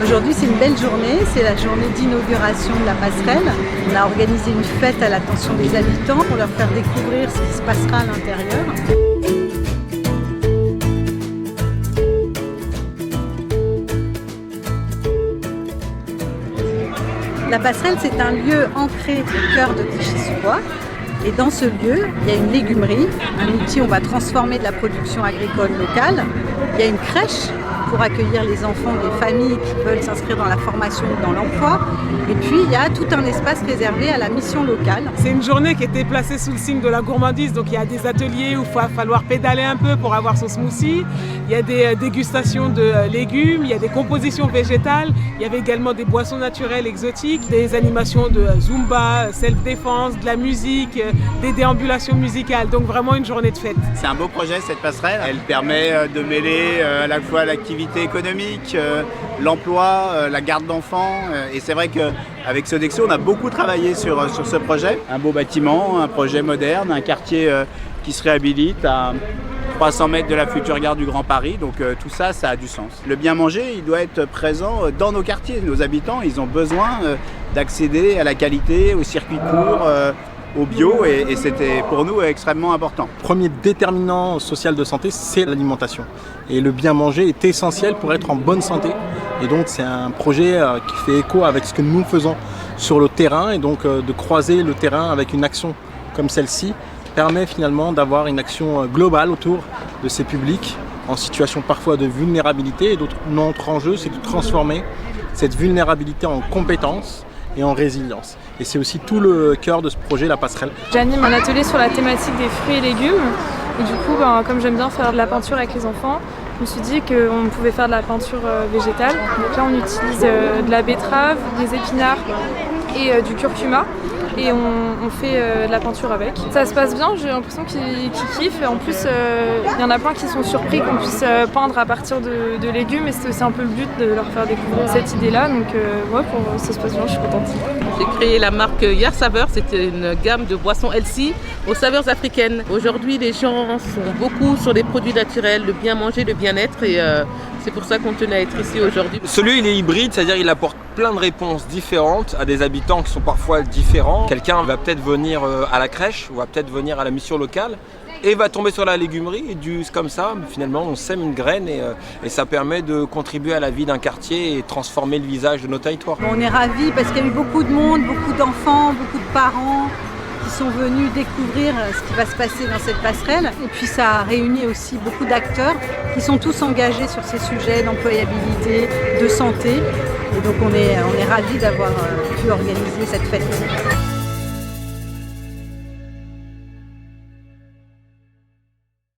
Aujourd'hui, c'est une belle journée, c'est la journée d'inauguration de la passerelle. On a organisé une fête à l'attention des habitants pour leur faire découvrir ce qui se passera à l'intérieur. La passerelle, c'est un lieu ancré au cœur de Clichy-sous-Bois. Et dans ce lieu, il y a une légumerie, un outil où on va transformer de la production agricole locale. Il y a une crèche pour accueillir les enfants des familles qui veulent s'inscrire dans la formation ou dans l'emploi. Et puis, il y a tout un espace réservé à la mission locale. C'est une journée qui était placée sous le signe de la gourmandise. Donc, il y a des ateliers où il va falloir pédaler un peu pour avoir son smoothie. Il y a des dégustations de légumes, il y a des compositions végétales. Il y avait également des boissons naturelles exotiques, des animations de Zumba, self-défense, de la musique, des déambulations musicales. Donc, vraiment une journée de fête. C'est un beau projet, cette passerelle. Elle permet de mêler à la fois l'activité économique, l'emploi, la garde d'enfants. Et c'est vrai qu'avec Sodexo, on a beaucoup travaillé sur ce projet. Un beau bâtiment, un projet moderne, un quartier qui se réhabilite à 300 mètres de la future gare du Grand Paris. Donc tout ça, ça a du sens. Le bien manger, il doit être présent dans nos quartiers. Nos habitants, ils ont besoin d'accéder à la qualité, aux circuits courts, au bio, et c'était pour nous extrêmement important. Premier déterminant social de santé, c'est l'alimentation. Et le bien manger est essentiel pour être en bonne santé. Et donc c'est un projet qui fait écho avec ce que nous faisons sur le terrain. Et donc de croiser le terrain avec une action comme celle-ci permet finalement d'avoir une action globale autour de ces publics en situation parfois de vulnérabilité. Et notre enjeu, c'est de transformer cette vulnérabilité en compétence et en résilience. Et c'est aussi tout le cœur de ce projet, la passerelle. J'anime un atelier sur la thématique des fruits et légumes. Et du coup, comme j'aime bien faire de la peinture avec les enfants, je me suis dit qu'on pouvait faire de la peinture végétale. Donc là, on utilise de la betterave, des épinards et du curcuma. Et on fait de la peinture avec. Ça se passe bien, j'ai l'impression qu'ils kiffent. En plus, il y en a plein qui sont surpris qu'on puisse peindre à partir de légumes. Et c'est aussi un peu le but de leur faire découvrir cette idée-là. Donc ça se passe bien, je suis contente. J'ai créé la marque Yer Saveur, c'est une gamme de boissons healthy aux saveurs africaines. Aujourd'hui, les gens sont beaucoup sur les produits naturels, le bien manger, le bien-être. Et c'est pour ça qu'on tenait à être ici aujourd'hui. Ce lieu, il est hybride, c'est-à-dire il apporte plein de réponses différentes à des habitants qui sont parfois différents. Quelqu'un va peut-être venir à la crèche ou va peut-être venir à la mission locale et va tomber sur la légumerie. Et comme ça, finalement, on sème une graine et ça permet de contribuer à la vie d'un quartier et transformer le visage de nos territoires. On est ravis parce qu'il y a eu beaucoup de monde, beaucoup d'enfants, beaucoup de parents qui sont venus découvrir ce qui va se passer dans cette passerelle. Et puis ça a réuni aussi beaucoup d'acteurs qui sont tous engagés sur ces sujets d'employabilité, de santé. Et donc on est ravis d'avoir pu organiser cette fête.